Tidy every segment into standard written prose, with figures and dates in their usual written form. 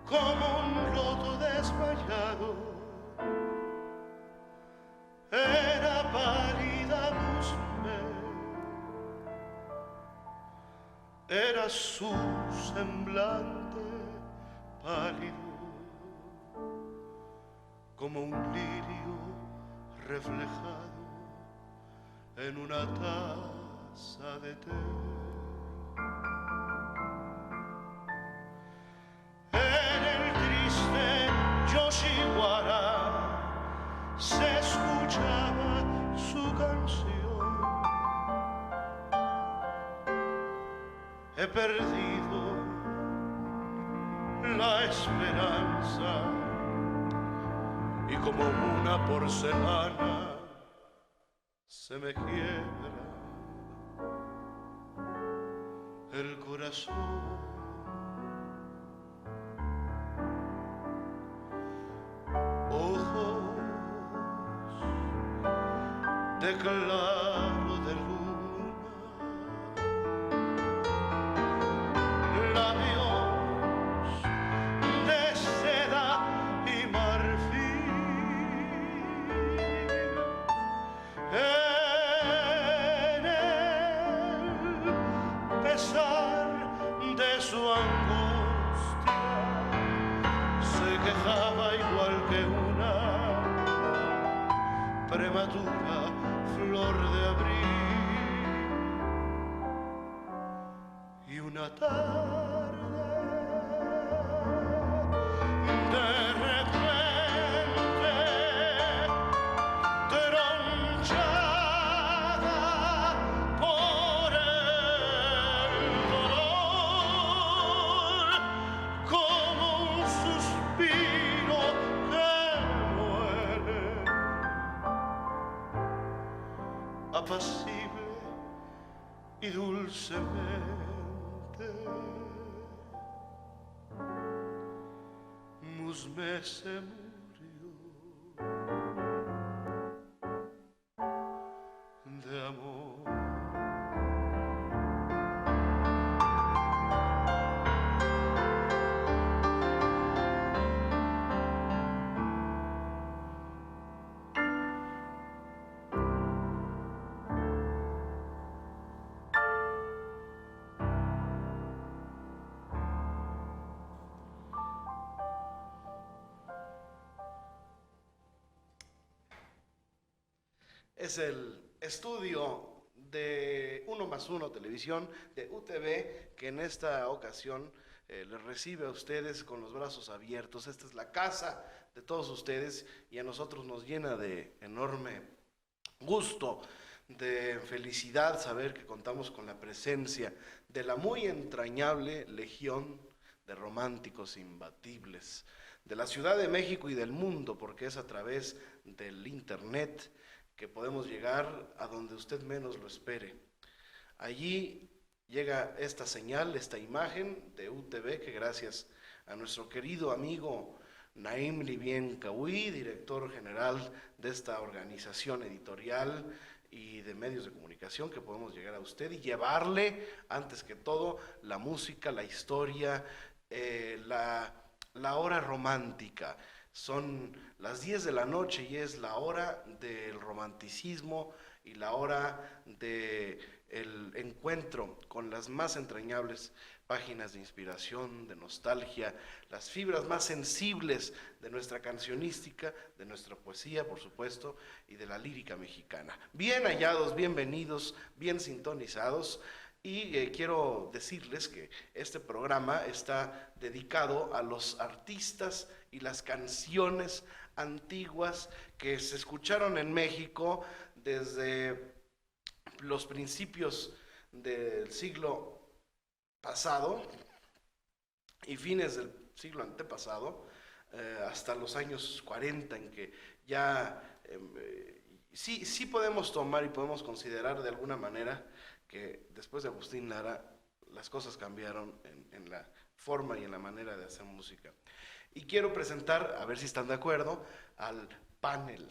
como un loto desmayado. Era pálida mujer, era su semblante pálido, como un lirio reflejado en una taza de té. En el triste Yoshiwara se escuchaba su canción. He perdido la esperanza y como una porcelana se me quiebra el corazón. Ojos de claro de luna, labios de seda y marfil. En el pesar de su angustia se quejaba igual que una prematura flor de abril. Y una tarde de repente tronchada por el dolor, como un suspiro que muere, apacible y dulcemente, Musme se murió de amor. Es el estudio de Uno más Uno Televisión de UTV, que en esta ocasión les recibe a ustedes con los brazos abiertos. Esta es la casa de todos ustedes y a nosotros nos llena de enorme gusto, de felicidad saber que contamos con la presencia de la muy entrañable legión de románticos imbatibles de la Ciudad de México y del mundo, porque es a través del internet que podemos llegar a donde usted menos lo espere. Allí llega esta señal, esta imagen de UTV, que gracias a nuestro querido amigo Naim Livien Kawi, director general de esta organización editorial y de medios de comunicación, que podemos llegar a usted y llevarle, antes que todo, la música, la historia, la hora romántica. Son las 10 de la noche y es la hora del romanticismo y la hora del encuentro con las más entrañables páginas de inspiración, de nostalgia, las fibras más sensibles de nuestra cancionística, de nuestra poesía, por supuesto, y de la lírica mexicana. Bien hallados, bienvenidos, bien sintonizados. Y quiero decirles que este programa está dedicado a los artistas y las canciones antiguas que se escucharon en México desde los principios del siglo pasado y fines del siglo antepasado, hasta los años 40, en que ya sí podemos tomar y podemos considerar de alguna manera que después de Agustín Lara las cosas cambiaron en la forma y en la manera de hacer música. Y quiero presentar, a ver si están de acuerdo, al panel,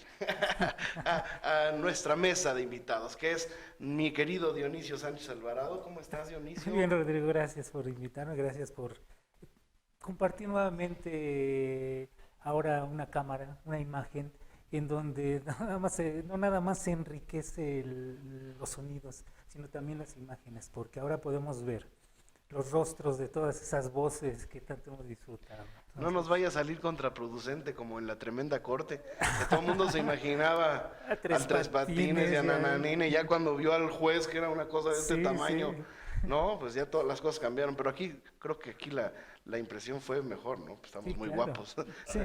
a nuestra mesa de invitados, que es mi querido Dionisio Sánchez Alvarado. ¿Cómo estás, Dionisio? Bien, Rodrigo, gracias por invitarme, gracias por compartir nuevamente ahora una cámara, una imagen, en donde no nada más se enriquece los sonidos, sino también las imágenes, porque ahora podemos ver los rostros de todas esas voces que tanto hemos disfrutado. No nos vaya a salir contraproducente como en la Tremenda Corte, que todo el mundo se imaginaba al Tres Patines y a Nananine, ya cuando vio al juez que era una cosa de este tamaño, sí. No, pues ya todas las cosas cambiaron, pero aquí, creo que aquí la impresión fue mejor, ¿no? Pues estamos muy guapos. Sí.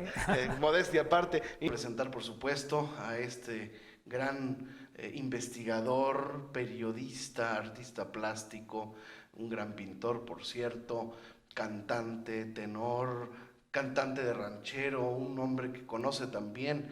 Modestia aparte, y presentar, por supuesto, a este gran investigador, periodista, artista plástico, un gran pintor, por cierto, cantante, tenor, cantante de ranchero, un hombre que conoce también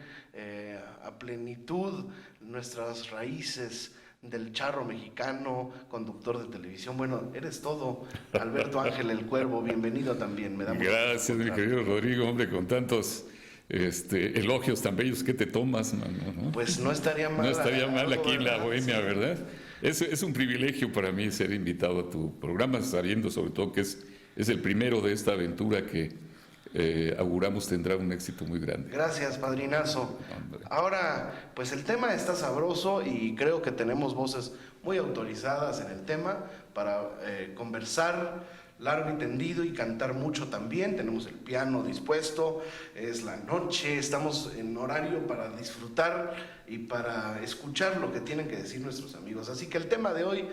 a plenitud nuestras raíces del charro mexicano, conductor de televisión. Bueno, eres todo, Alberto Ángel el Cuervo, bienvenido también. Me da Gracias, mi querido Rodrigo, hombre, con tantos elogios tan bellos que te tomas, mano, ¿no? Pues no estaría mal. No estaría mal aquí en la Bohemia, sí. ¿Verdad? Es un privilegio para mí ser invitado a tu programa, sabiendo sobre todo que es el primero de esta aventura que auguramos tendrá un éxito muy grande. Gracias, padrinazo. Hombre. Ahora, pues el tema está sabroso y creo que tenemos voces muy autorizadas en el tema para conversar largo y tendido y cantar mucho también. Tenemos el piano dispuesto, es la noche, estamos en horario para disfrutar y para escuchar lo que tienen que decir nuestros amigos. Así que el tema de hoy,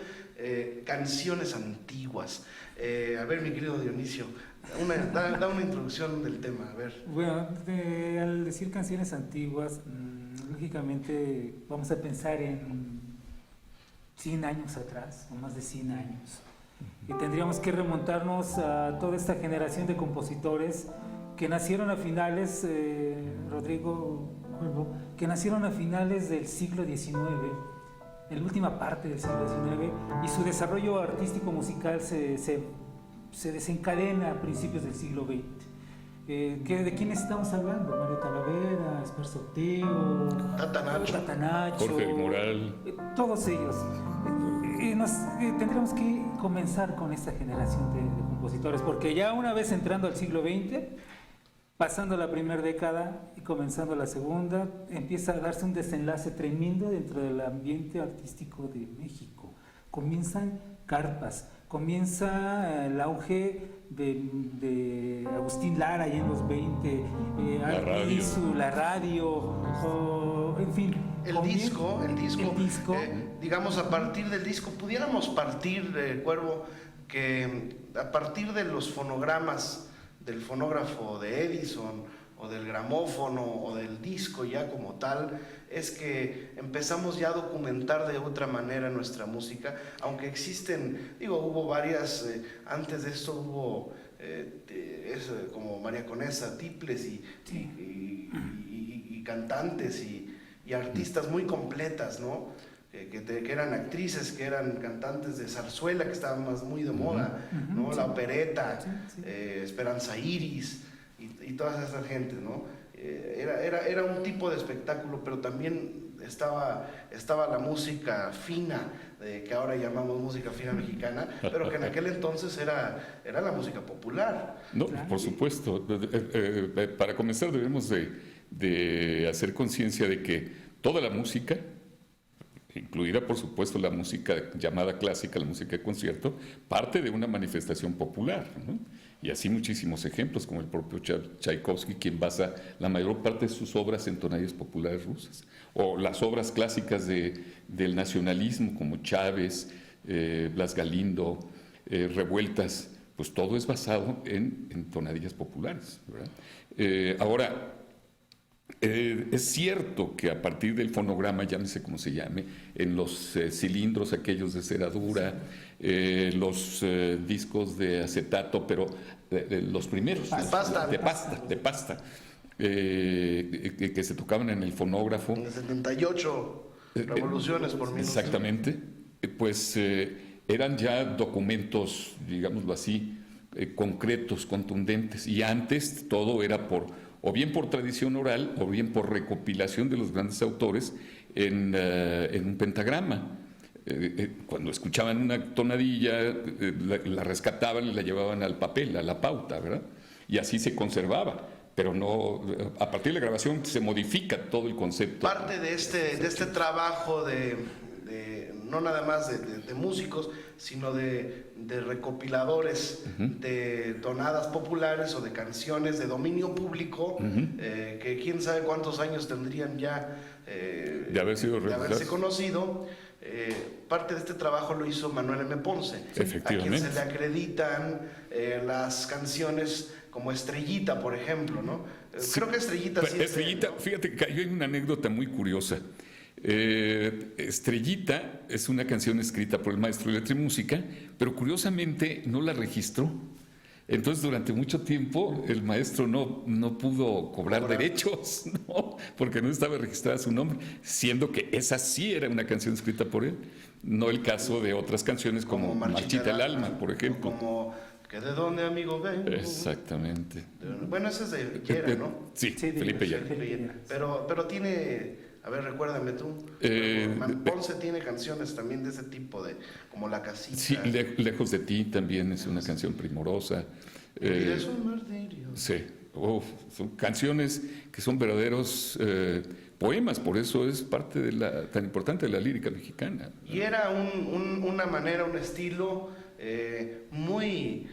canciones antiguas. A ver, mi querido Dionisio, da una introducción del tema, a ver. Bueno, al decir canciones antiguas, lógicamente vamos a pensar en 100 años atrás, o más de 100 años. Y tendríamos que remontarnos a toda esta generación de compositores que nacieron a finales, Rodrigo Cuervo, que nacieron a finales del siglo XIX, en la última parte del siglo XIX, y su desarrollo artístico musical se desencadena a principios del siglo XX. ¿De quiénes estamos hablando? Mario Talavera, Esparza Oteo, Tata Nacho, Jorge del Moral, todos ellos. Tendremos que comenzar con esta generación de compositores, porque ya una vez entrando al siglo XX, pasando la primera década y comenzando la segunda, empieza a darse un desenlace tremendo dentro del ambiente artístico de México. Comienzan carpas, comienza el auge de Agustín Lara ya en los 20, la radio, en fin. El disco, digamos, a partir del disco, pudiéramos partir, Cuervo, que a partir de los fonogramas, del fonógrafo de Edison, o del gramófono, o del disco ya como tal, es que empezamos ya a documentar de otra manera nuestra música, aunque existen, hubo varias, antes de esto hubo como María Conesa, tiples y cantantes y artistas muy completas, ¿no? Que eran actrices, que eran cantantes de zarzuela, que estaban muy de moda, ¿no? La opereta, Esperanza Iris y toda esa gente, ¿no? Era un tipo de espectáculo, pero también estaba la música fina, que ahora llamamos música fina mexicana, pero que en aquel entonces era la música popular. No, por supuesto. Para comenzar debemos de hacer conciencia de que toda la música, incluida por supuesto la música llamada clásica, la música de concierto, parte de una manifestación popular, ¿no? Y así muchísimos ejemplos, como el propio Tchaikovsky, quien basa la mayor parte de sus obras en tonalidades populares rusas, o las obras clásicas del nacionalismo, como Chávez, Blas Galindo, Revueltas, pues todo es basado en tonadillas populares, ¿verdad? Ahora, es cierto que a partir del fonograma, llámese como se llame, en los cilindros aquellos de ceradura, los discos de acetato, pero los primeros de pasta, que se tocaban en el fonógrafo. En el 78 revoluciones por minuto. Exactamente, pues eran ya documentos, digámoslo así, concretos, contundentes, y antes todo era o bien por tradición oral, o bien por recopilación de los grandes autores en un pentagrama. Cuando escuchaban una tonadilla, la rescataban y la llevaban al papel, a la pauta, ¿verdad? y así se conservaba. Pero no, a partir de la grabación se modifica todo el concepto. Parte de este trabajo no nada más de músicos, sino de recopiladores de tonadas populares o de canciones de dominio público, que quién sabe cuántos años tendrían ya de haberse conocido. Parte de este trabajo lo hizo Manuel M. Ponce, a quien se le acreditan las canciones como Estrellita, por ejemplo, ¿no? Sí. Creo que Estrellita sí es Estrellita, ¿no? Fíjate que hay una anécdota muy curiosa. Estrellita es una canción escrita por el maestro de letra y música, pero curiosamente no la registró. Entonces, durante mucho tiempo, el maestro no pudo cobrar derechos, ¿no? Porque no estaba registrada su nombre, siendo que esa sí era una canción escrita por él. No el caso de otras canciones como Marchita el alma, por ejemplo. Como que de dónde, amigo, vengo. Exactamente. Bueno, ese es de Llera, ¿no? Sí, Felipe Llera. Pero tiene... A ver, recuérdame tú. Ponce tiene canciones también de ese tipo, como La Casita. Sí, Lejos de ti también es una canción primorosa. Es un martirio. Sí, son canciones que son verdaderos poemas, por eso es parte tan importante de la lírica mexicana. Y era una manera, un estilo muy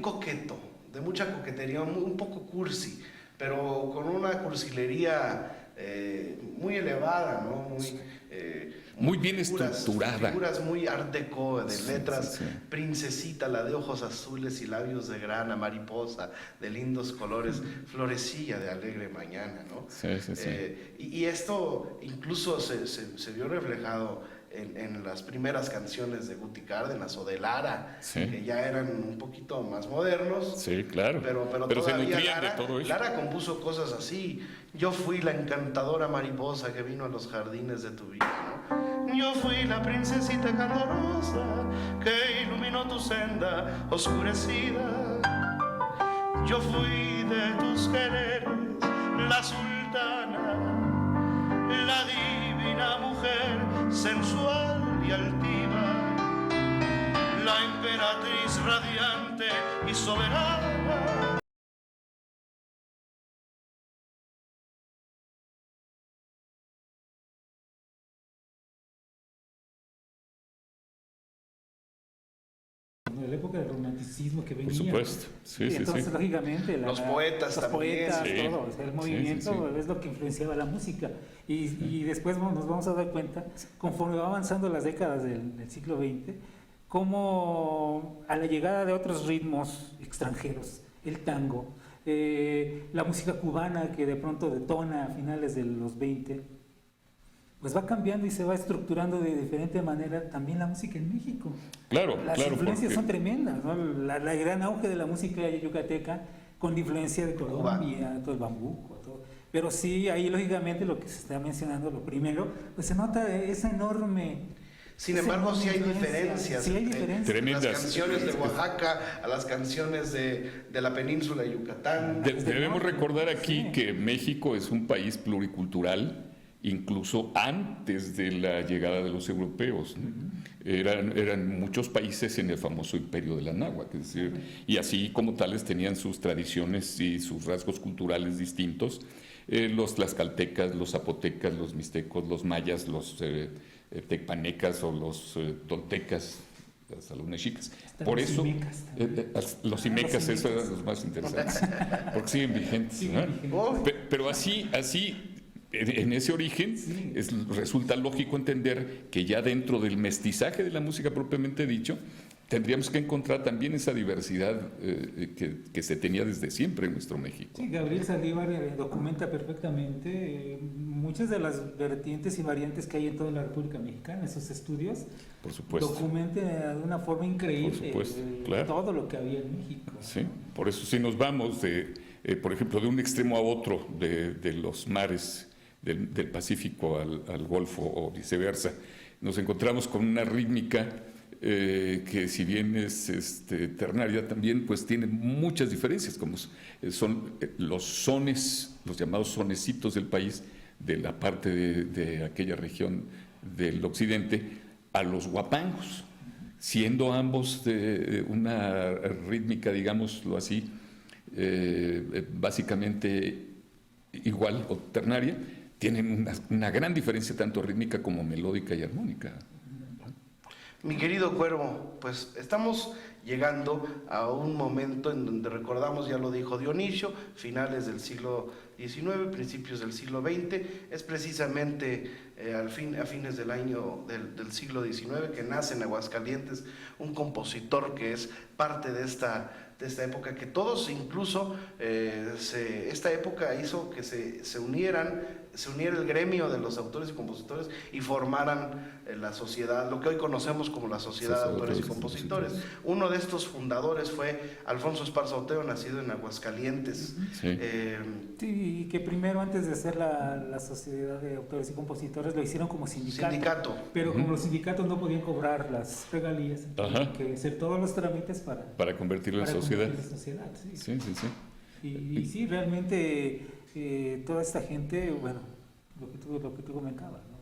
coqueto, de mucha coquetería, un poco cursi, pero con una cursilería muy elevada, ¿no? Muy bien estructurada. Figuras muy art deco, de letras, princesita, la de ojos azules y labios de grana, mariposa, de lindos colores, florecilla de alegre mañana, ¿no? Sí. Y esto incluso se vio reflejado en las primeras canciones de Guti Cárdenas o de Lara, que ya eran un poquito más modernos. Sí, claro. Pero se nutrían de todo eso. Lara compuso cosas así. Yo fui la encantadora mariposa que vino a los jardines de tu vida, ¿no? Yo fui la princesita candorosa que iluminó tu senda oscurecida. Yo fui de tus quereres la sultana, la divina mujer sensual y altiva, la emperatriz radiante y soberana. De la época del romanticismo que venía. Por supuesto, sí. Entonces, lógicamente, los poetas también. Todo, o sea, el movimiento es lo que influenciaba la música. Y después nos vamos a dar cuenta, conforme va avanzando las décadas del siglo XX, como a la llegada de otros ritmos extranjeros, el tango, la música cubana que de pronto detona a finales de los 20, pues va cambiando y se va estructurando de diferente manera también la música en México. Las influencias son tremendas, ¿no? La gran auge de la música yucateca con la influencia de Colombia, todo el bambuco, todo. Pero sí, ahí lógicamente lo que se está mencionando, lo primero, pues se nota esa enorme... Sin embargo, sí hay diferencias. Sí hay diferencias. Tremendas. Las canciones de Oaxaca a las canciones de la península de Yucatán. Debemos recordar aquí que México es un país pluricultural, incluso antes de la llegada de los europeos, ¿no? Eran muchos países en el famoso imperio de la náhuatl, es decir, y así como tales tenían sus tradiciones y sus rasgos culturales distintos. Los tlaxcaltecas, los zapotecas, los mixtecos, los mayas, los tecpanecas o los toltecas, hasta los mexicas. Por eso, los imecas, esos eran los más interesantes, porque siguen vigentes, ¿no? Pero así en ese origen resulta lógico entender que ya dentro del mestizaje de la música propiamente dicho, tendríamos que encontrar también esa diversidad que se tenía desde siempre en nuestro México. Sí, Gabriel Saldívar documenta perfectamente muchas de las vertientes y variantes que hay en toda la República Mexicana, esos estudios. Por supuesto. Documenta de una forma increíble todo lo que había en México. Sí, por eso si nos vamos, por ejemplo, de un extremo a otro de los mares del Pacífico al Golfo o viceversa, nos encontramos con una rítmica que si bien es ternaria también pues tiene muchas diferencias, como son los sones, los llamados sonecitos del país, de la parte de aquella región del occidente, a los guapangos, siendo ambos de una rítmica, digámoslo así, básicamente igual o ternaria, tienen una gran diferencia tanto rítmica como melódica y armónica. Mi querido Cuervo, pues estamos llegando a un momento en donde recordamos, ya lo dijo Dionisio, finales del siglo XIX, principios del siglo XX, es precisamente a fines del año del siglo XIX que nace en Aguascalientes un compositor que es parte de esta época, que todos incluso, esta época hizo que se uniera el gremio de los autores y compositores y formaran la sociedad, lo que hoy conocemos como la Sociedad de Autores y Compositores. Uno de estos fundadores fue Alfonso Esparza Oteo, nacido en Aguascalientes. Sí, y que primero, antes de hacer la Sociedad de Autores y Compositores, lo hicieron como sindicato. Pero como los sindicatos no podían cobrar las regalías, tenían que hacer todos los trámites para convertirlo en sociedad. Sí. Y sí, realmente toda esta gente, bueno, lo que tú comentabas, ¿no?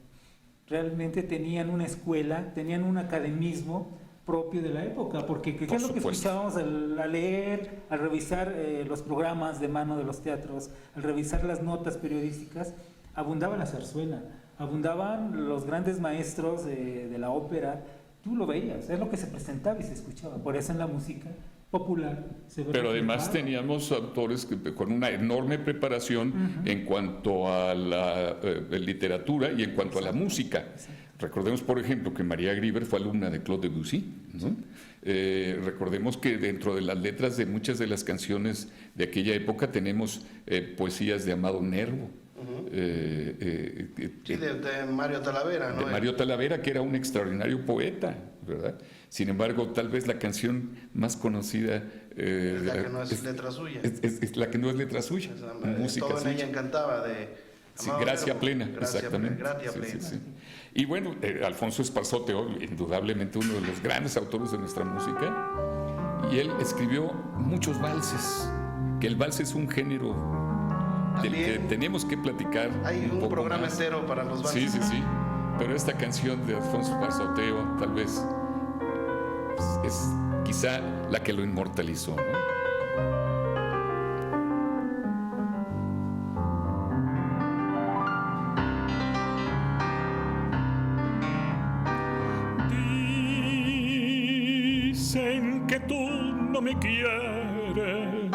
Realmente tenían una escuela, tenían un academismo propio de la época, porque ¿qué es lo que escuchábamos al leer, al revisar los programas de mano de los teatros, al revisar las notas periodísticas? Abundaba la zarzuela, abundaban los grandes maestros de la ópera, tú lo veías, es lo que se presentaba y se escuchaba, por eso en la música popular. Pero además teníamos autores con una enorme preparación en cuanto a la literatura y en cuanto a la música. Recordemos, por ejemplo, que María Grieber fue alumna de Claude Debussy, ¿no? Recordemos que dentro de las letras de muchas de las canciones de aquella época tenemos poesías de Amado Nervo. De Mario Talavera, ¿no? De Mario Talavera, que era un extraordinario poeta, ¿verdad? Sin embargo, tal vez la canción más conocida es la que no es letra suya. Es la que no es letra suya. Música todo en suya. ella encantaba de Gracia Nervo. Plena, exactamente. Gracia Plena. Sí. Y bueno, Alfonso Esparza Oteo, indudablemente uno de los grandes autores de nuestra música, y él escribió muchos valses, que el vals es un género del que tenemos que platicar. Hay un programa más. Entero para los valses. Sí. Pero esta canción de Alfonso Esparza Oteo tal vez es quizá la que lo inmortalizó, ¿no? Dicen que tú no me quieres,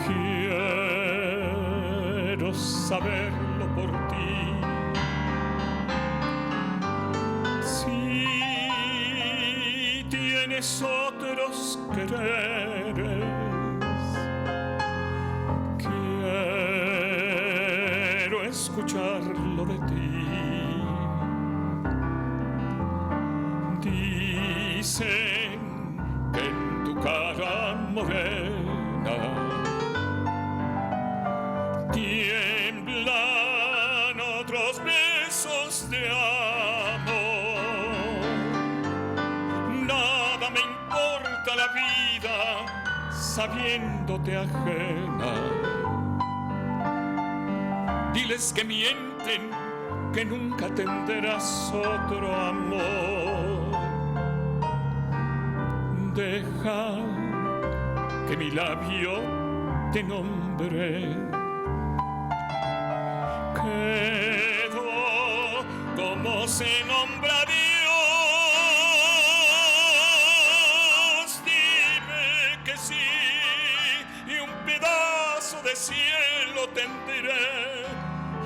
quiero saberlo por ti. Si tienes otros quereres, quiero escucharlo de ti. Dicen que en tu cara morena tiemblan otros besos de amor. Nada me importa la vida sabiéndote ajena. Diles que mienten, que nunca tendrás otro amor. Deja que mi labio te nombre. Quedo como se nombra Dios. Dime que sí y un pedazo de cielo tendré.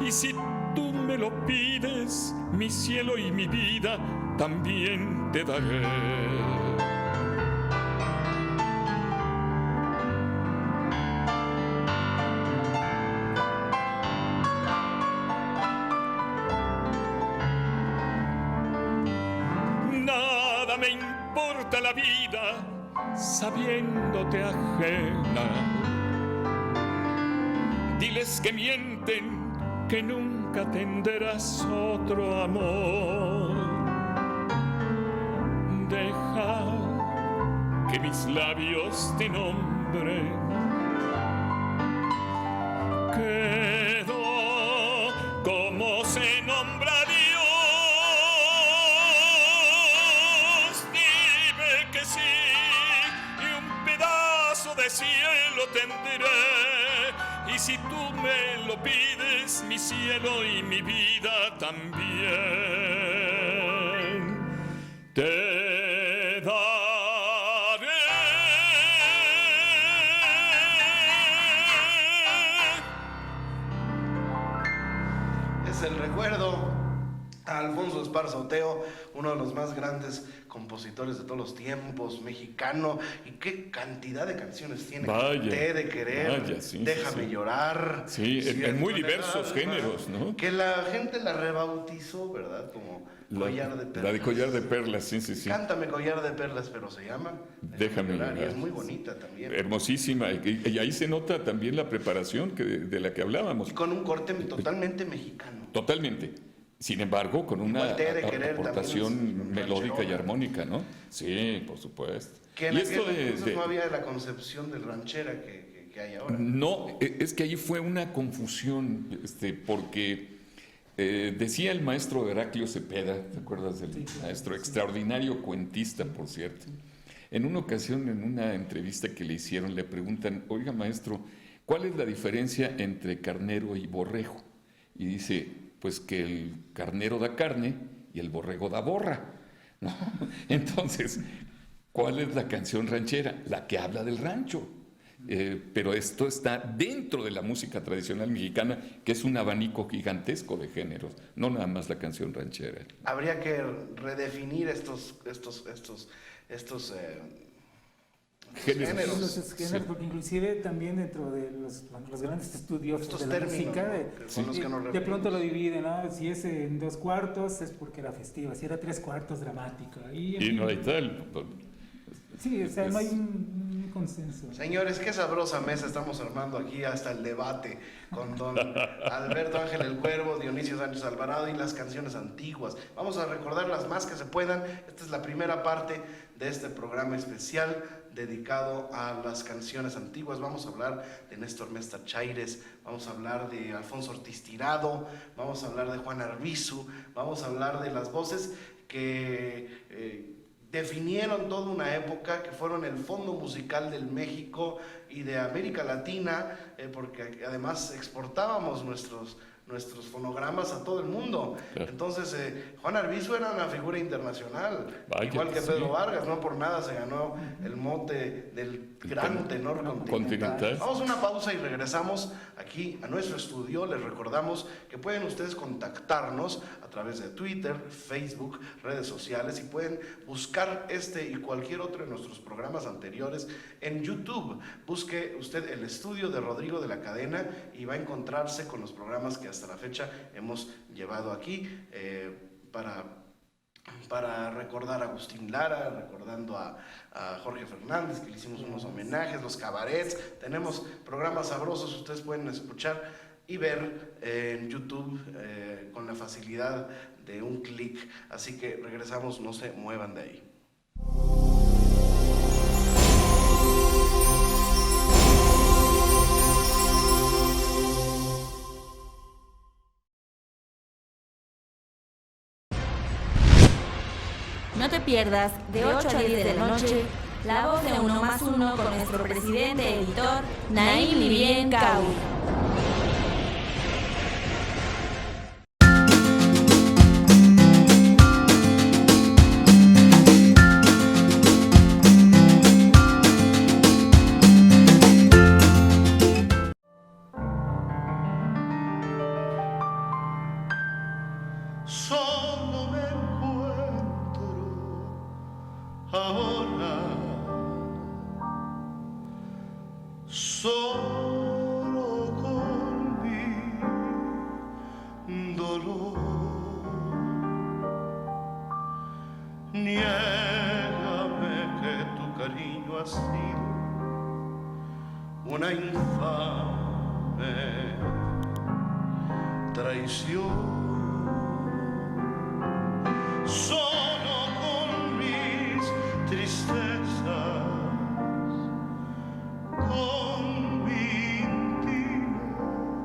Y si tú me lo pides, mi cielo y mi vida también te daré. Me importa la vida sabiéndote ajena. Diles que mienten, que nunca tendrás otro amor. Deja que mis labios te nombren. Quedo como se nombra Dios. cielo tendré, y si tú me lo pides, mi cielo y mi vida también te daré. Es el recuerdo a Alfonso Esparza Oteo, uno de los más grandes compositores de todos los tiempos, mexicano, y qué cantidad de canciones tiene. Vaya, Té de querer, vaya, sí, Déjame sí. llorar. Sí, en muy diversos toneladas, géneros, ¿no? Que la gente la rebautizó, ¿verdad? Como Collar de Perlas. La de Collar de Perlas, sí, sí, sí. Cántame Collar de Perlas, pero se llama Déjame llorar. Y es muy bonita también. Hermosísima, y ahí se nota también la preparación de la que hablábamos. Y con un corte totalmente mexicano. Totalmente. Sin embargo, con una Igual Té de Querer aportación también es melódica y rancherona. armónica, ¿no? Sí, por supuesto. Que en Y aquel esto entonces no había la concepción del ranchera que hay ahora. No, es que ahí fue una confusión, porque decía el maestro Heraclio Cepeda, ¿te acuerdas del Sí, claro, maestro? sí. Extraordinario cuentista, por cierto. En una ocasión, en una entrevista que le hicieron, le preguntan, oiga maestro, ¿cuál es la diferencia entre carnero y borrego? Y dice, pues que el carnero da carne y el borrego da borra, ¿no? Entonces, ¿cuál es la canción ranchera? La que habla del rancho. Pero esto está dentro de la música tradicional mexicana, que es un abanico gigantesco de géneros, no nada más la canción ranchera. Habría que redefinir estos géneros. Los géneros, porque inclusive también dentro de los grandes estudiosos Estos de la términos, música, ¿no? Con los que nos de referimos. pronto lo dividen, ¿no? Si es en 2/4 es porque era festiva, si era 3/4 dramática. Y no hay tal. Sí, o sea, no hay un consenso. Señores, qué sabrosa mesa estamos armando aquí, hasta el debate con don Alberto Ángel el Cuervo, Dionisio Sánchez Alvarado y las canciones antiguas. Vamos a recordar las más que se puedan. Esta es la primera parte de este programa especial dedicado a las canciones antiguas. Vamos a hablar de Néstor Mesta Chaires, vamos a hablar de Alfonso Ortiz Tirado, vamos a hablar de Juan Arbizu, vamos a hablar de las voces que definieron toda una época, que fueron el fondo musical del México y de América Latina, porque además exportábamos nuestros fonogramas a todo el mundo. Claro. Entonces, Juan Arbizu era una figura internacional, Vaya igual que que Pedro sí. Vargas, no por nada se ganó el mote del gran tenor Continental. Vamos a una pausa y regresamos aquí a nuestro estudio. Les recordamos que pueden ustedes contactarnos a través de Twitter, Facebook, redes sociales, y pueden buscar este y cualquier otro de nuestros programas anteriores en YouTube. Busque usted el estudio de Rodrigo de la Cadena y va a encontrarse con los programas que hasta la fecha hemos llevado aquí para recordar a Agustín Lara, recordando a Jorge Fernández, que le hicimos unos homenajes, los cabarets. Tenemos programas sabrosos, ustedes pueden escuchar y ver en YouTube con la facilidad de un clic. Así que regresamos, no se muevan de ahí. No te pierdas, de 8 a 10 de la noche, la voz de Uno más Uno con nuestro presidente editor, Naim Livien Kaur. Solo me encuentro ahora, solo con mi dolor. Niégame que tu cariño ha sido una infame traición. Solo con mis tristezas, con mi íntimo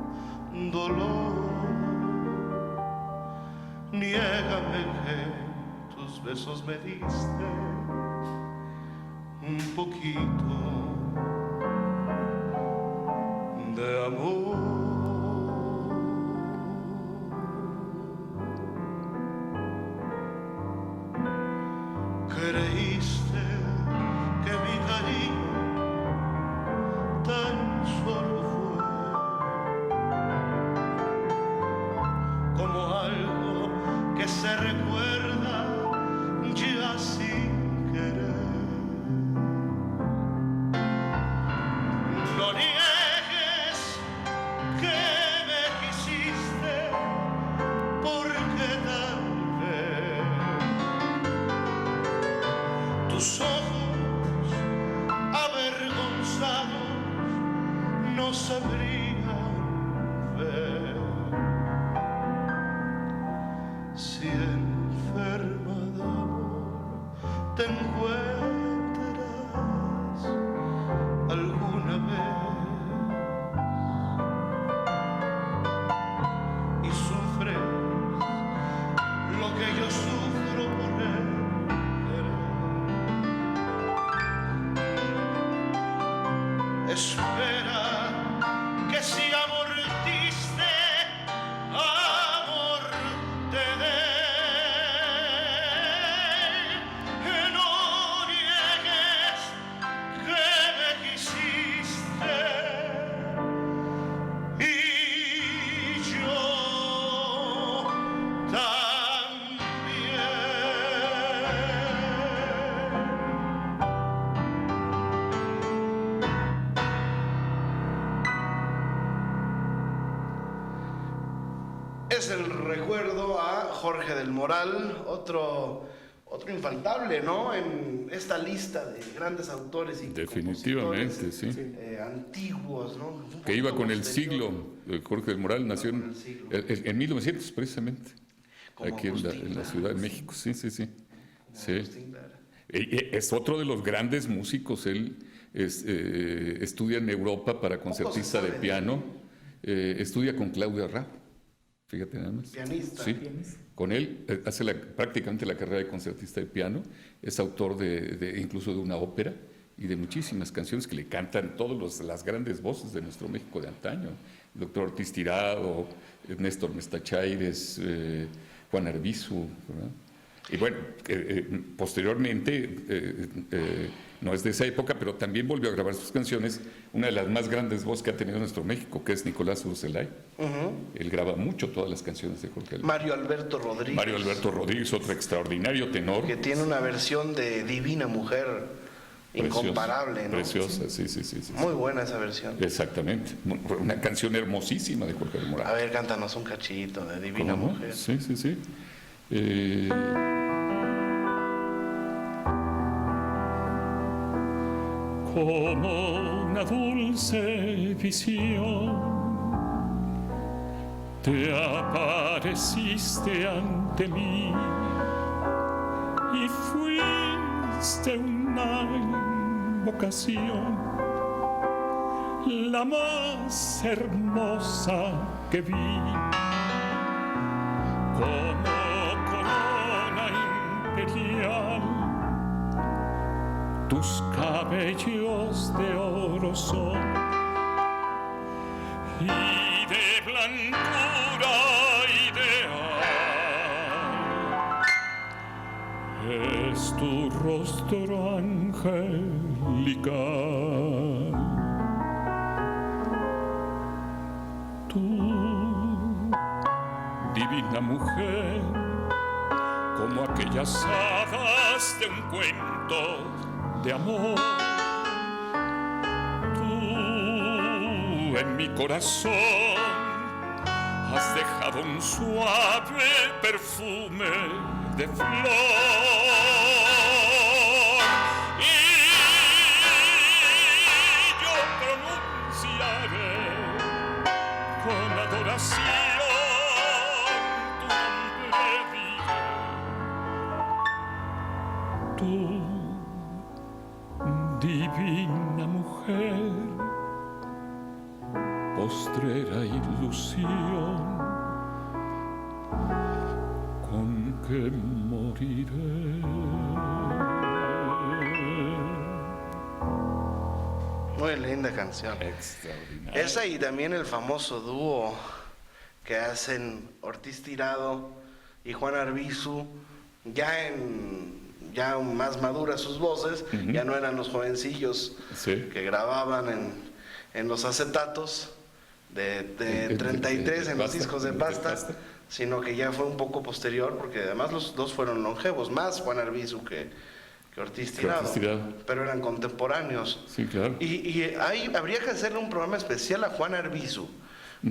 dolor, niégame que tus besos me diste un poquito amor. Creíste que mi cariño tan solo fue como algo que se recuerda ya sin querer. No niegues que me quisiste, porque tal vez tus ojos avergonzados no sabrían ver. Si enferma de amor te encuentras alguna vez y sufres lo que yo sufro por él, espera que si amor diste, amor te dé. No niegues que me quisiste y yo también. Es el recuerdo a Jorge del Moral, otro infaltable, ¿no? En esta lista de grandes autores y Definitivamente, compositores, sí. antiguos, ¿no? Un Que iba poquito con el posterior. siglo. Jorge del Moral nació Con el siglo. en 1900, precisamente, Como aquí Agustín en la Lara. Ciudad de México. Sí, sí, sí. Sí. Agustín Lara. Es otro de los grandes músicos. Él estudia en Europa para concertista de sabe de piano. Estudia con Claudia Raff. Fíjate nada más. Pianista. Sí. Con él hace prácticamente la carrera de concertista de piano. Es autor incluso de una ópera y de muchísimas canciones que le cantan todas las grandes voces de nuestro México de antaño. El doctor Ortiz Tirado, Néstor Mestachaires, Juan Arbizu, ¿verdad? Y bueno, posteriormente, no es de esa época, pero también volvió a grabar sus canciones, una de las más grandes voces que ha tenido nuestro México, que es Nicolás Urselay. Él graba mucho todas las canciones de Jorge del Moral. Mario Alberto Rodríguez. Mario Alberto Rodríguez, otro extraordinario tenor. Que tiene una versión de Divina Mujer incomparable, ¿no? Preciosa, sí, sí, sí, sí. Muy buena esa versión. Exactamente. Una canción hermosísima de Jorge del A Moral. ver, cántanos un cachito de Divina ¿Cómo no? Mujer. Sí, sí, sí. Como una dulce visión, te apareciste ante mí y fuiste una invocación, la más hermosa que vi, como corona imperial. Tus cabellos de oro son y de blancura ideal es tu rostro angelical. Tú, divina mujer, como aquellas hadas de un cuento de amor, tú en mi corazón has dejado un suave perfume de flor y yo pronunciaré con adoración tu nombre, diré. Tú, divina mujer, postrera ilusión, con que moriré. Muy linda canción. Extraordinario. Esa y también el famoso dúo que hacen Ortiz Tirado y Juan Arbizu, ya más maduras sus voces, ya no eran los jovencillos que grababan en los acetatos de 33 en los discos de pasta, sino que ya fue un poco posterior, porque además los dos fueron longevos, más Juan Arbizu que Ortiz Tirado, pero eran contemporáneos. Sí, claro. Y ahí habría que hacerle un programa especial a Juan Arbizu,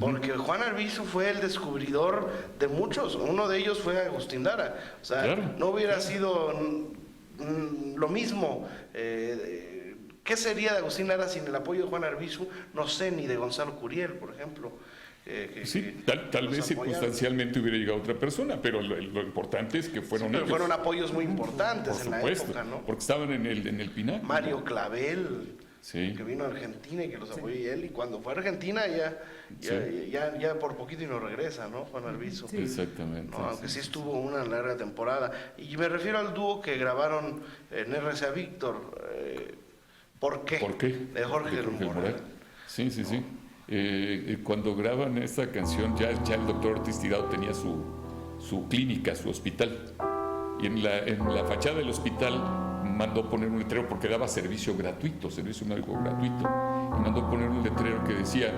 porque Juan Arbizu fue el descubridor de muchos. Uno de ellos fue Agustín Lara. O sea, no hubiera sido lo mismo. ¿Qué sería de Agustín Lara sin el apoyo de Juan Arbizu? No sé, ni de Gonzalo Curiel, por ejemplo. Sí, tal vez circunstancialmente hubiera llegado otra persona, pero lo importante es que fueron ellos. Fueron apoyos muy importantes en la época, ¿no? Porque estaban en el pináculo. Mario Clavel, que vino a Argentina y que los apoyó, y él, y cuando fue a Argentina ya por poquito y no regresa, ¿no? Juan Arbizu. Sí. Exactamente. No, aunque sí estuvo una larga temporada. Y me refiero al dúo que grabaron en RCA Víctor, ¿Por qué? De Jorge del Moral. Sí. Cuando graban esta canción, ya el doctor Ortiz Tirado tenía su clínica, su hospital. Y en la fachada del hospital mandó poner un letrero, porque daba servicio médico gratuito. Y mandó poner un letrero que decía: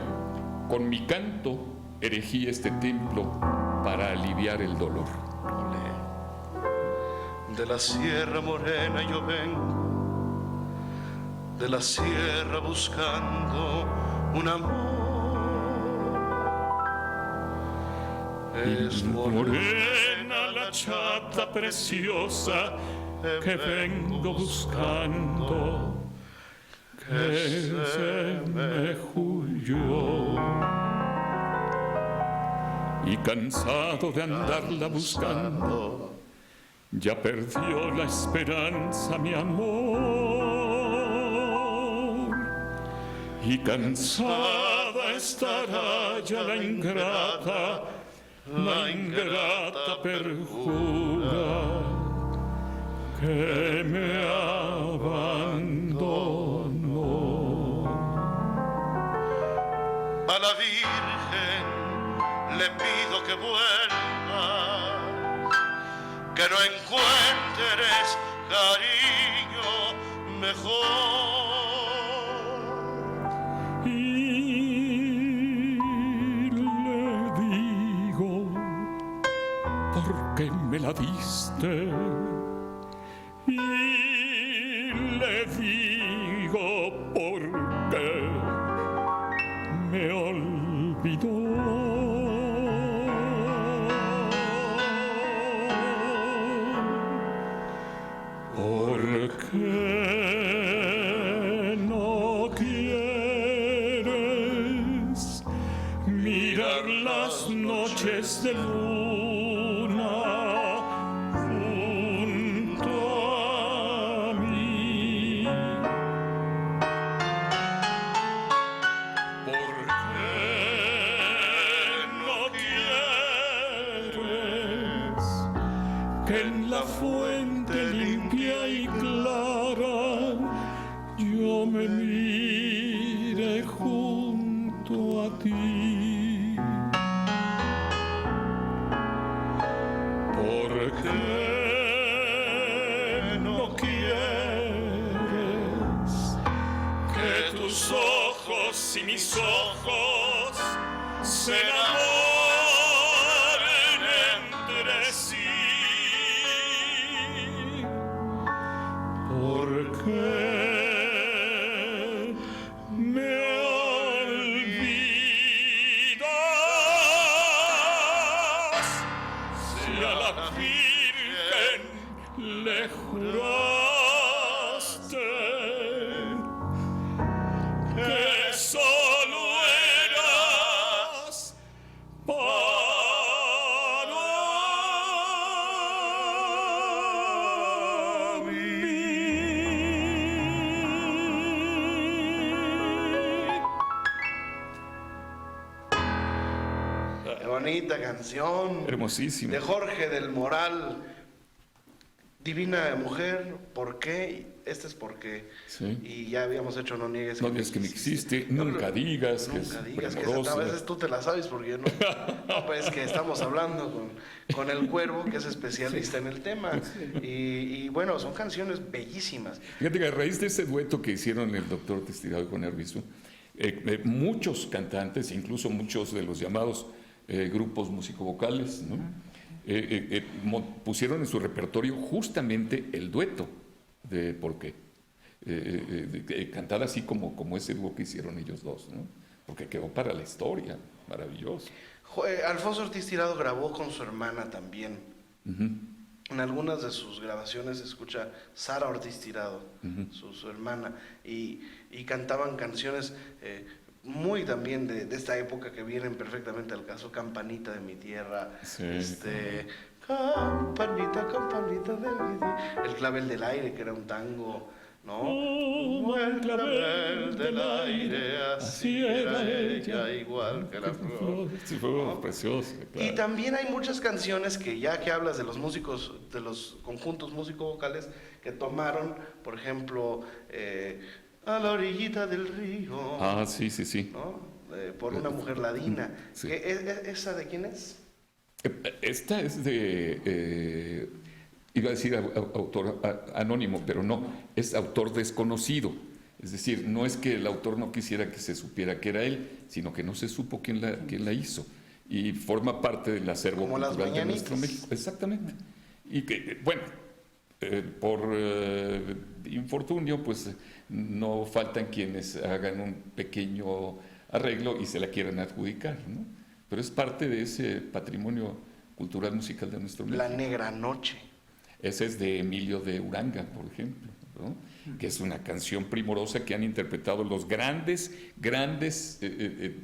con mi canto erigí este templo para aliviar el dolor. De la Sierra Morena yo vengo, de la sierra buscando un amor. Es morena la chata preciosa que vengo buscando, que se me huyó. Y cansado de andarla buscando, ya perdió la esperanza mi amor. Y cansada estará ya la ingrata perjura que me abandonó. A la Virgen le pido que vuelva, que no encuentres cariño mejor. Y le digo, ¿por qué me la diste? Y le digo, ¿por qué me olvidó? ¿Por qué no quieres mirar las noches de luna junto a mí? ¿Por qué no quieres que en la fuente limpia y clara yo me mire junto a ti? ¿Por qué no quieres que tus ojos y mis ojos se enamoren entre sí? ¿Por qué me olvidas si a la Virgen le juraste que solo eras para mí? Qué bonita canción. Hermosísimo. De Jorge del Moral. Divina mujer, ¿por qué? Este es por qué. Sí. Y ya habíamos hecho No niegues No digas que me existe, nunca digas que Nunca es digas que primorosa. a veces tú te la sabes porque yo no. No, pues es que estamos hablando con el Cuervo, que es especialista en el tema. Y bueno, son canciones bellísimas. Fíjate que a raíz de ese dueto que hicieron el doctor Testirado y Juan Arbizu, muchos cantantes, incluso muchos de los llamados grupos musicovocales, ¿no? Pusieron en su repertorio justamente el dueto de ¿Por qué? Cantar así como ese dúo que hicieron ellos dos, ¿no? Porque quedó para la historia, maravilloso. Alfonso Ortiz Tirado grabó con su hermana también. En algunas de sus grabaciones se escucha Sara Ortiz Tirado, su hermana, y cantaban canciones muy también de esta época que vienen perfectamente al caso. Campanita de mi tierra, Sí. Campanita, campanita de mi tierra, El clavel del aire, que era un tango, ¿no? El clavel del aire, así era ella, igual que la flor. Sí, fue precioso. Claro. Y también hay muchas canciones que, ya que hablas de los músicos, de los conjuntos músico-vocales que tomaron, por ejemplo, A la orillita del río. Ah, sí, sí, sí. ¿No? Por una mujer ladina. Sí. ¿Esa de quién es? Esta es de, iba a decir autor anónimo, pero no, es autor desconocido. Es decir, no es que el autor no quisiera que se supiera que era él, sino que no se supo quién la hizo. Y forma parte del acervo Como las cultural de nuestro mañanitas. México. Exactamente. Y que, bueno, por infortunio, pues no faltan quienes hagan un pequeño arreglo y se la quieran adjudicar, ¿no? Pero es parte de ese patrimonio cultural musical de nuestro México. La Negra Noche. Ese es de Emilio de Uranga, por ejemplo, ¿no? Que es una canción primorosa que han interpretado los grandes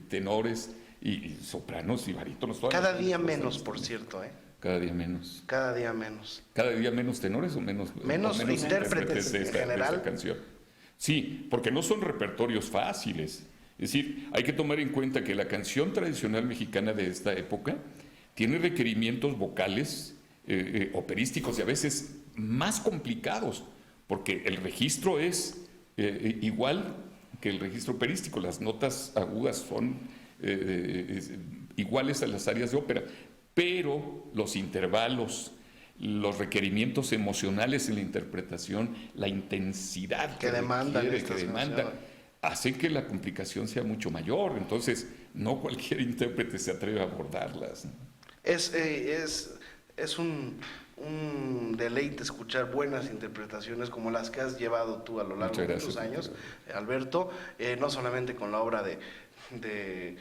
tenores y sopranos y barítonos. Cada día menos, por cierto, ¿eh? Cada día menos. Cada día menos. ¿Cada día menos tenores o menos Intérpretes de en esta general? canción? Sí, porque no son repertorios fáciles. Es decir, hay que tomar en cuenta que la canción tradicional mexicana de esta época tiene requerimientos vocales, operísticos y a veces más complicados, porque el registro es igual que el registro operístico. Las notas agudas son iguales a las áreas de ópera, pero los intervalos, los requerimientos emocionales en la interpretación, la intensidad que demandan, hacen que la complicación sea mucho mayor. Entonces, no cualquier intérprete se atreve a abordarlas, ¿no? Es un deleite escuchar buenas interpretaciones como las que has llevado tú a lo largo de muchos años, Alberto, no solamente con la obra de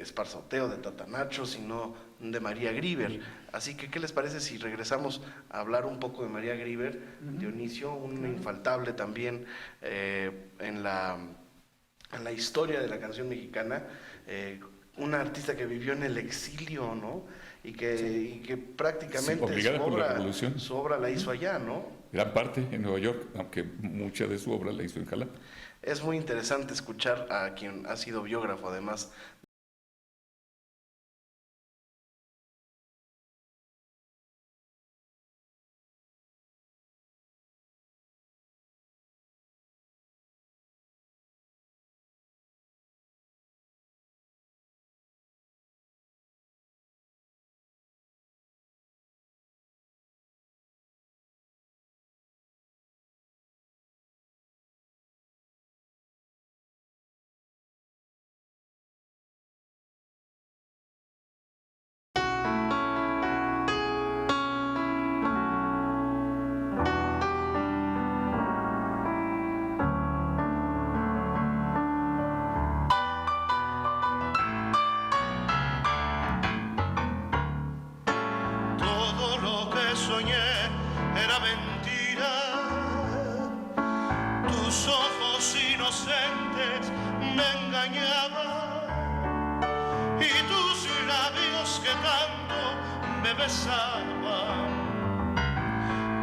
Esparzoteo, de Tatanacho, sino de María Grieber. Así que, ¿qué les parece si regresamos a hablar un poco de María Grieber? Dionisio, un infaltable también en la historia de la canción mexicana, una artista que vivió en el exilio, ¿no? Y que prácticamente su obra la hizo allá, ¿no? Gran parte en Nueva York, aunque mucha de su obra la hizo en Jalapa. Es muy interesante escuchar a quien ha sido biógrafo, además.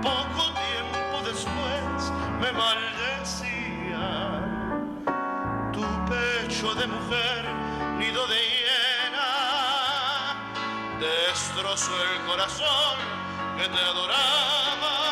Poco tiempo después me maldecía. Tu pecho de mujer, nido de hiena, destrozó el corazón que te adoraba.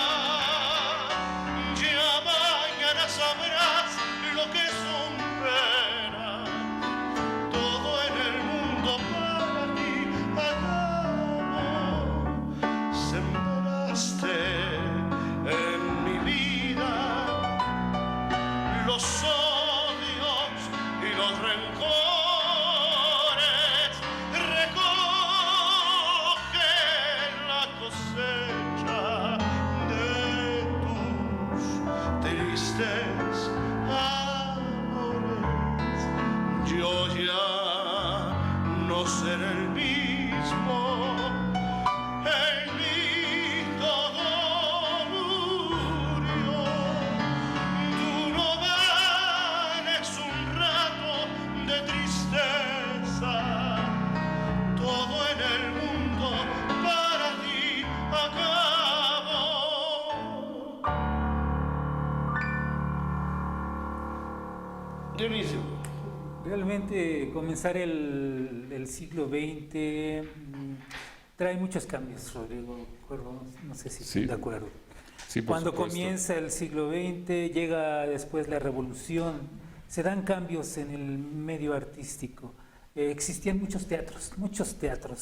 tristes amores. Yo ya no seré el mismo, en mí todo murió. Tú no vales un rato de tristeza, todo en el mundo para ti acabó. Dionisio. Realmente comenzar el siglo XX trae muchos cambios, Rodrigo. No sé si Sí. estás de acuerdo. Sí, por Cuando supuesto. comienza el siglo XX, llega después la revolución, se dan cambios en el medio artístico. Existían muchos teatros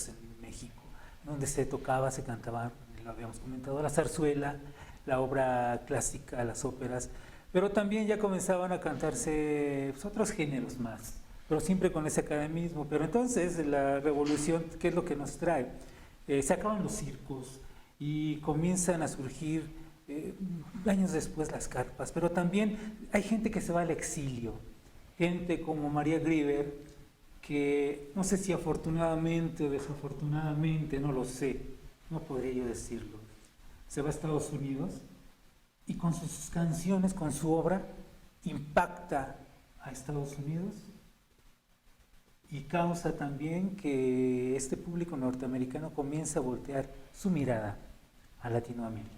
en México, donde se tocaba, se cantaba, lo habíamos comentado, la zarzuela, la obra clásica, las óperas, pero también ya comenzaban a cantarse pues, otros géneros más, pero siempre con ese academismo. Pero entonces la revolución, ¿qué es lo que nos trae? Se acaban los circos y comienzan a surgir años después las carpas, pero también hay gente que se va al exilio, gente como María Grieber, que no sé si afortunadamente o desafortunadamente, no lo sé, no podría yo decirlo, se va a Estados Unidos y con sus canciones, con su obra, impacta a Estados Unidos y causa también que este público norteamericano comience a voltear su mirada a Latinoamérica.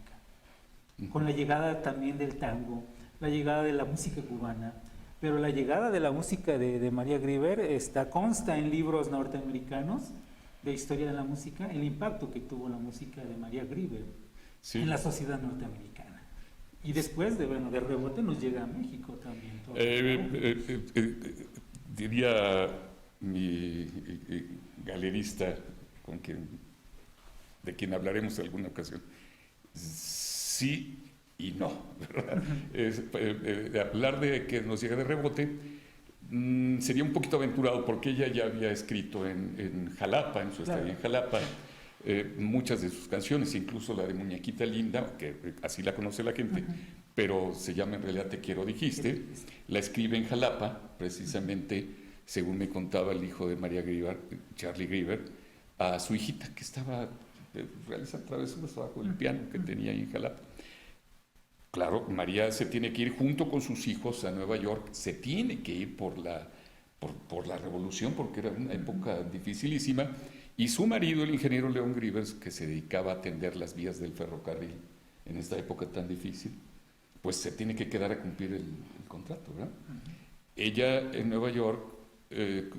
Con la llegada también del tango, la llegada de la música cubana, pero la llegada de la música de María Grieber consta en libros norteamericanos de historia de la música, el impacto que tuvo la música de María Grieber Sí. en la sociedad norteamericana. Y después de rebote nos llega a México también. Diría mi galerista, de quien hablaremos en alguna ocasión, sí y no, ¿verdad? Hablar de que nos llega de rebote sería un poquito aventurado, porque ella ya había escrito en Jalapa, en su estadía en Jalapa, muchas de sus canciones, incluso la de Muñequita Linda, que así la conoce la gente, pero se llama en realidad Te Quiero Dijiste. La escribe en Jalapa, precisamente, según me contaba el hijo de María Grieber, Charlie Grieber, a su hijita, que estaba realizando travesuras bajo el piano que tenía ahí en Jalapa. Claro, María se tiene que ir junto con sus hijos a Nueva York, se tiene que ir por la revolución, porque era una época dificilísima, y su marido, el ingeniero León Grieber, que se dedicaba a atender las vías del ferrocarril en esta época tan difícil, pues se tiene que quedar a cumplir el contrato, ¿verdad? Ella en Nueva York,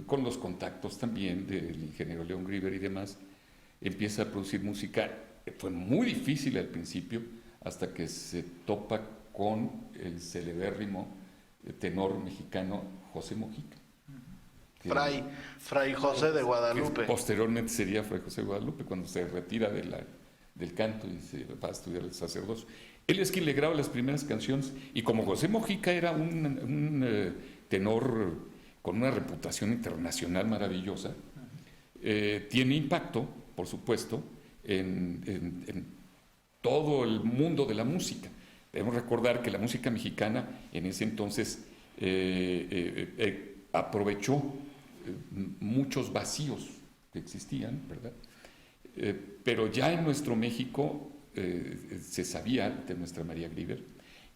con los contactos también del ingeniero León Grieber y demás, empieza a producir música. Fue muy difícil al principio, hasta que se topa con el celebérrimo tenor mexicano José Mojica. Fray José de Guadalupe. Que posteriormente sería Fray José de Guadalupe, cuando se retira del canto y se va a estudiar el sacerdocio. Él es quien le graba las primeras canciones, y como José Mojica era un tenor con una reputación internacional maravillosa, tiene impacto, por supuesto, en todo el mundo de la música. Debemos recordar que la música mexicana en ese entonces aprovechó muchos vacíos que existían, ¿verdad? Pero ya en nuestro México se sabía de nuestra María Grieber,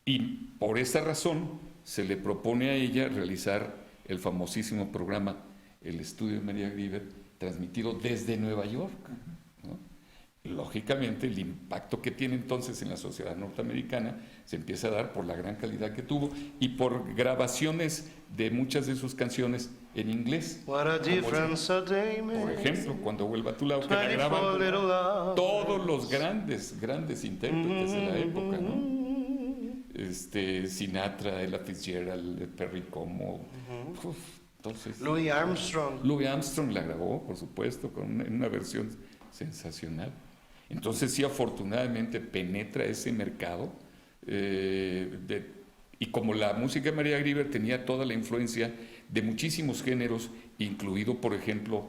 y por esa razón se le propone a ella realizar el famosísimo programa El Estudio de María Grieber, transmitido desde Nueva York, ¿no? Lógicamente, el impacto que tiene entonces en la sociedad norteamericana se empieza a dar por la gran calidad que tuvo y por grabaciones de muchas de sus canciones en inglés. What a difference a day Por makes. ejemplo, Cuando vuelva a tu lado, que la graban todos los grandes intérpretes de la época, ¿no? Sinatra, Ella Fitzgerald, Perry Como. Entonces, Louis Armstrong la grabó, por supuesto, en una versión sensacional. Entonces sí, afortunadamente penetra ese mercado, y como la música de María Grieber tenía toda la influencia de muchísimos géneros, incluido, por ejemplo,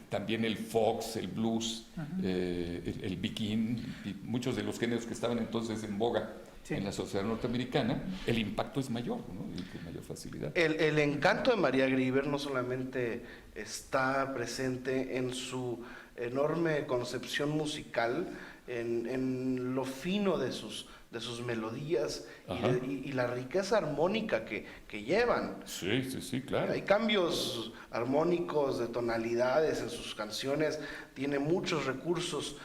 también el fox, el blues, el begin, muchos de los géneros que estaban entonces en boga en la sociedad norteamericana, el impacto es mayor, ¿no? Y con mayor facilidad. El encanto de María Grieber no solamente está presente en su enorme concepción musical, en lo fino de sus melodías y la riqueza armónica que llevan. Sí, claro. Hay cambios armónicos de tonalidades en sus canciones, tiene muchos recursos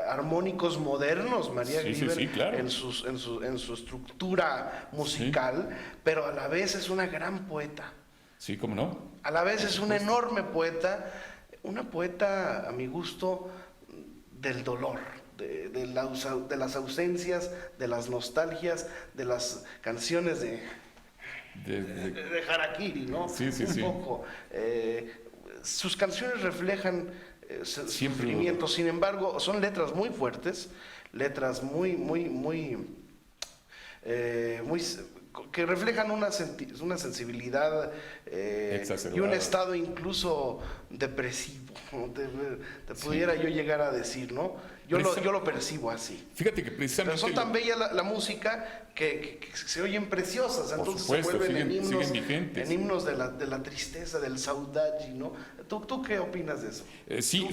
armónicos modernos, María Grieber, claro. en su estructura musical, pero a la vez es una gran poeta. Sí, ¿cómo no? A la vez es una enorme poeta, una poeta, a mi gusto, del dolor. De las ausencias, de las nostalgias, de las canciones de Harakiri, ¿no? Sí. Un poco. Sus canciones reflejan sufrimiento, sin embargo, son letras muy fuertes, letras muy que reflejan una sensibilidad y un estado incluso depresivo, ¿no? Te pudiera yo llegar a decir, ¿no? Yo lo percibo así. Fíjate que precisamente... Pero son tan bella la música que se oyen preciosas, entonces supuesto, se vuelven siguen vigentes. en himnos de la tristeza, del saudade, ¿no? ¿Tú qué opinas de eso? Sí,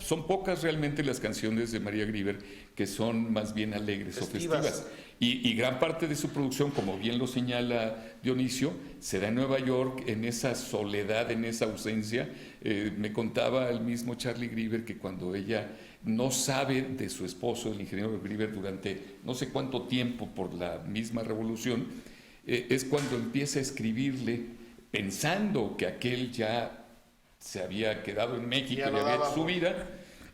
son pocas realmente las canciones de María Grieber que son más bien alegres o festivas. Y gran parte de su producción, como bien lo señala Dionisio, se da en Nueva York, en esa soledad, en esa ausencia. Me contaba el mismo Charlie Grieber que cuando ella no sabe de su esposo, el ingeniero Grieber, durante no sé cuánto tiempo por la misma revolución, es cuando empieza a escribirle pensando que aquel ya se había quedado en México y había hecho su vida,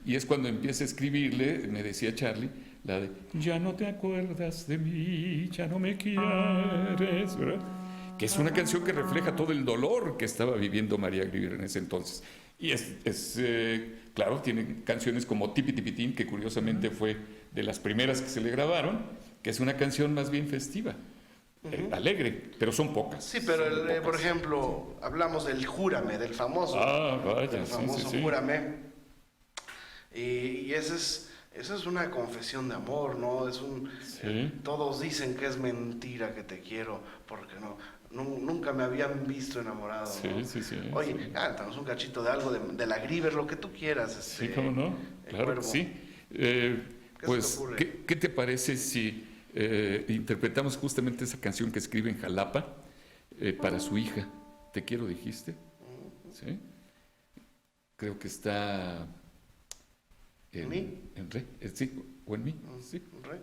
y es cuando empieza a escribirle, me decía Charlie, la de ya no te acuerdas de mí, ya no me quieres, ¿verdad? Que es una canción que refleja todo el dolor que estaba viviendo María Grieber en ese entonces. Y claro, tiene canciones como Tipi Tipitín, que curiosamente fue de las primeras que se le grabaron, que es una canción más bien festiva, alegre, pero son pocas. Sí, pero por ejemplo, hablamos del Júrame, del famoso Júrame, y esa es una confesión de amor, ¿no? Todos dicen que es mentira que te quiero, porque nunca me habían visto enamorado, ¿no? Sí. Oye, cántanos un cachito de algo de la Grieber, lo que tú quieras. Sí, ¿cómo no? Claro que sí. Pues, ¿qué te parece si interpretamos justamente esa canción que escribe en Jalapa para su hija? ¿Te quiero, dijiste? ¿Sí? Creo que está... ¿En re? ¿Sí? ¿O en mi? Sí. ¿En re?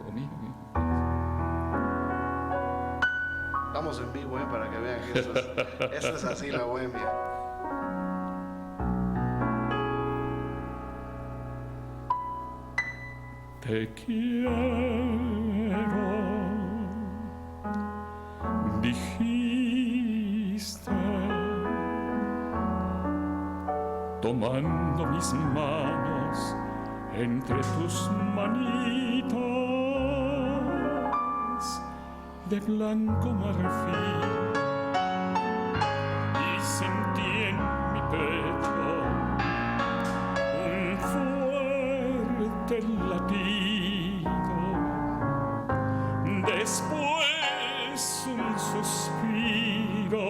¿O mi? Estamos en vivo, para que vean que eso es así, la bohemia. Te quiero, dijiste, tomando mis manos entre tus manitos de blanco marfil, y sentí en mi pecho un fuerte latido, después un suspiro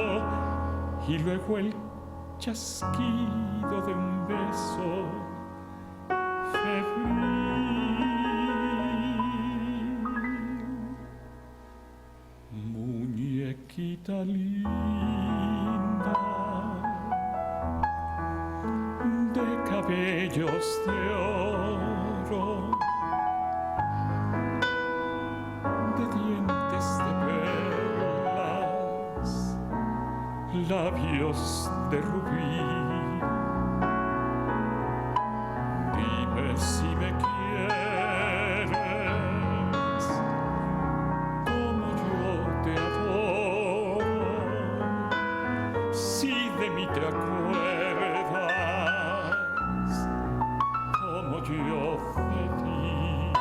y luego el chasquido de un beso febril. Muñequita linda de cabellos de oro, de dientes de perlas, labios de rubí. Dime si me quieres como yo te adoro, si de mí te acuerdas como yo de ti.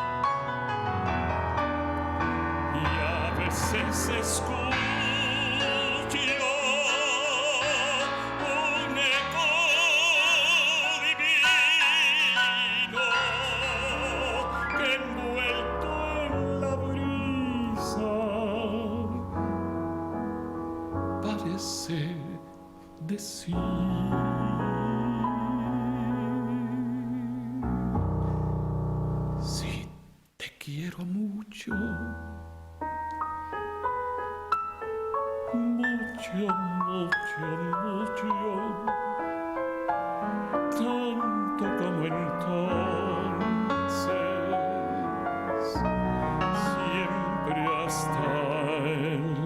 Y a veces escucho un eco divino quiero mucho, mucho, mucho, mucho, tanto como entonces, siempre hasta el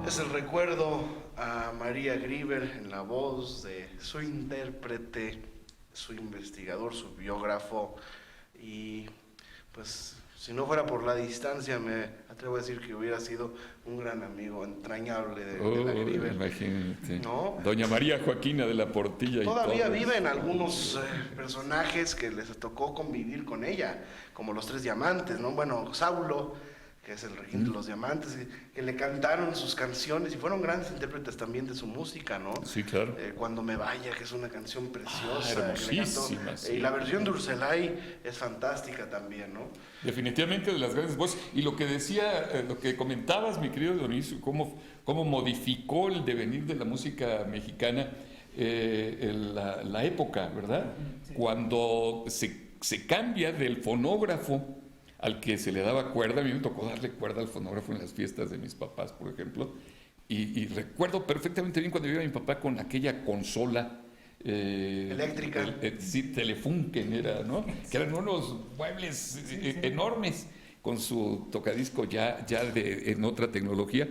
Es el recuerdo a María Grieber en la voz de su intérprete, su investigador, su biógrafo, y pues si no fuera por la distancia me atrevo a decir que hubiera sido un gran amigo entrañable de la Grieber. Imagínate. ¿No? Doña María Joaquina de la Portilla. Todavía y viven algunos personajes que les tocó convivir con ella, como los Tres Diamantes, ¿no? Bueno, Saulo, que es el regente de los Diamantes, que le cantaron sus canciones y fueron grandes intérpretes también de su música, ¿no? Sí, claro. Cuando me vaya, que es una canción preciosa. Hermosísima, sí. Y la versión de Urselay es fantástica también, ¿no? Definitivamente de las grandes voces. Y lo que decía, lo que comentabas, mi querido Dionisio, cómo modificó el devenir de la música mexicana la época, ¿verdad? Sí. Cuando se cambia del fonógrafo al que se le daba cuerda. A mí me tocó darle cuerda al fonógrafo en las fiestas de mis papás, por ejemplo. Y recuerdo perfectamente bien cuando iba mi papá con aquella consola eléctrica. Sí, Telefunken era, ¿no? Que eran unos muebles enormes con su tocadisco ya en otra tecnología.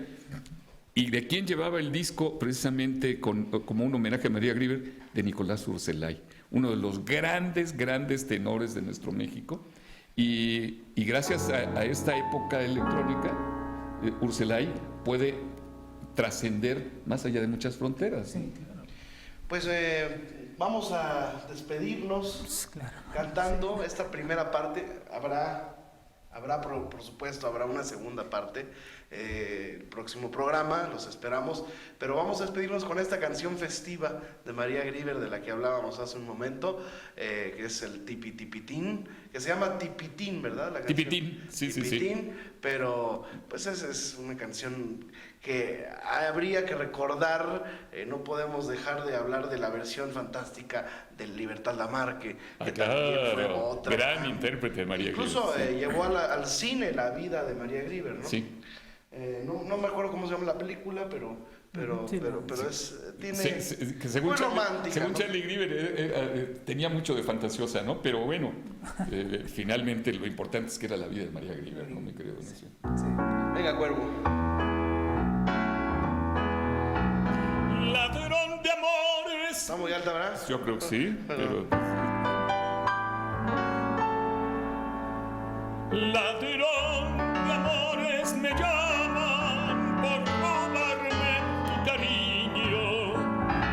¿Y de quién llevaba el disco? Precisamente como un homenaje a María Grieber, de Nicolás Urselay, uno de los grandes tenores de nuestro México. Y gracias a esta época electrónica, Urselay puede trascender más allá de muchas fronteras. Sí, claro. Pues vamos a despedirnos Claro. cantando esta primera parte. Habrá por supuesto, habrá una segunda parte, el próximo programa, los esperamos, pero vamos a despedirnos con esta canción festiva de María Grieber, de la que hablábamos hace un momento, que es el Tipi Tipitín, que se llama Tipitín, ¿verdad? La canción. Tipitín, sí. Pero pues esa es una canción que habría que recordar. No podemos dejar de hablar de la versión fantástica de Libertad Lamarque, que también fue otra gran intérprete de María Grieber. Incluso llevó al cine la vida de María Grieber, ¿no? Sí. No me acuerdo cómo se llama la película, pero tiene que según muy romántica, según ¿no? Charlie Grieber tenía mucho de fantasiosa, ¿no? Pero bueno, finalmente lo importante es que era la vida de María Grieber, ¿no? Me creo en eso. Sí. Venga, Cuervo. Ladrón de amores. Está muy alta, ¿verdad? Yo creo que sí, pero Ladrón de amores me llaman por robarme tu cariño,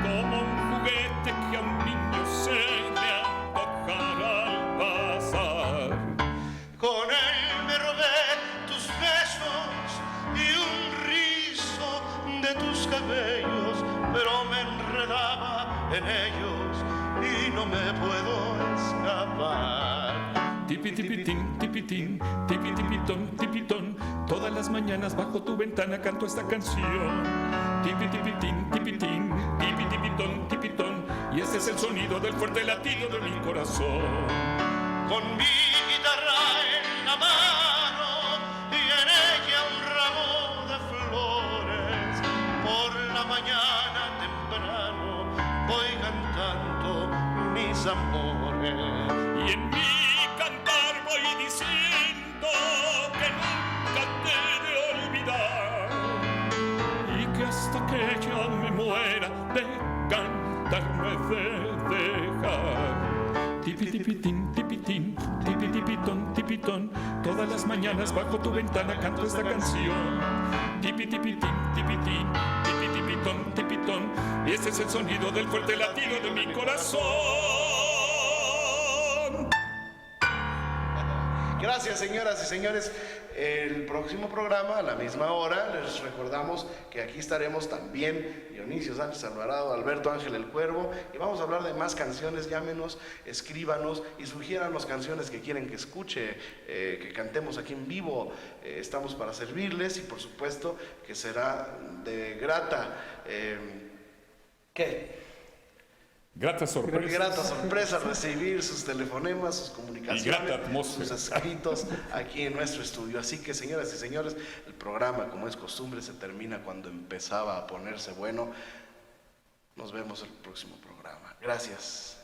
como un juguete que a un niño se le antojará al pasar. Con él me robé tus besos y un rizo de tus cabellos, pero me enredaba en ellos y no me puedo escapar. Tipi-tipitín, tipitín, tipi-tipitón, tipitón, todas las mañanas bajo tu ventana canto esta canción. Tipi-tipitín, tipitín, tipi-tipitón, tipitón, y este es el sonido del fuerte latido de mi corazón. Con mi guitarra en la mano y en ella un ramo de flores, por la mañana temprano voy cantando mis amores. Y en mi cantar voy diciendo que nunca te he de olvidar, y que hasta que ya me muera de cantar no he de dejar. Tipi-tipitín, tipitín, tipi-tipitón, tipitón, todas las mañanas bajo tu ventana canto esta canción. Tipi-tipitín, tipitín, tipi-tipitón, tipitón, y este es el sonido del fuerte latido de mi corazón. Gracias, señoras y señores. el próximo programa a la misma hora. Les recordamos que aquí estaremos también Dionisio Sánchez Alvarado, Alberto Ángel el Cuervo, y vamos a hablar de más canciones. Llámenos, escríbanos y sugiéranos canciones que quieren que escuche, que cantemos aquí en vivo. Estamos para servirles, y por supuesto que será de grata Grata sorpresa recibir sus telefonemas, sus comunicaciones, y grata atmósfera, sus escritos aquí en nuestro estudio. Así que, señoras y señores, el programa, como es costumbre, se termina cuando empezaba a ponerse bueno. Nos vemos el próximo programa. Gracias.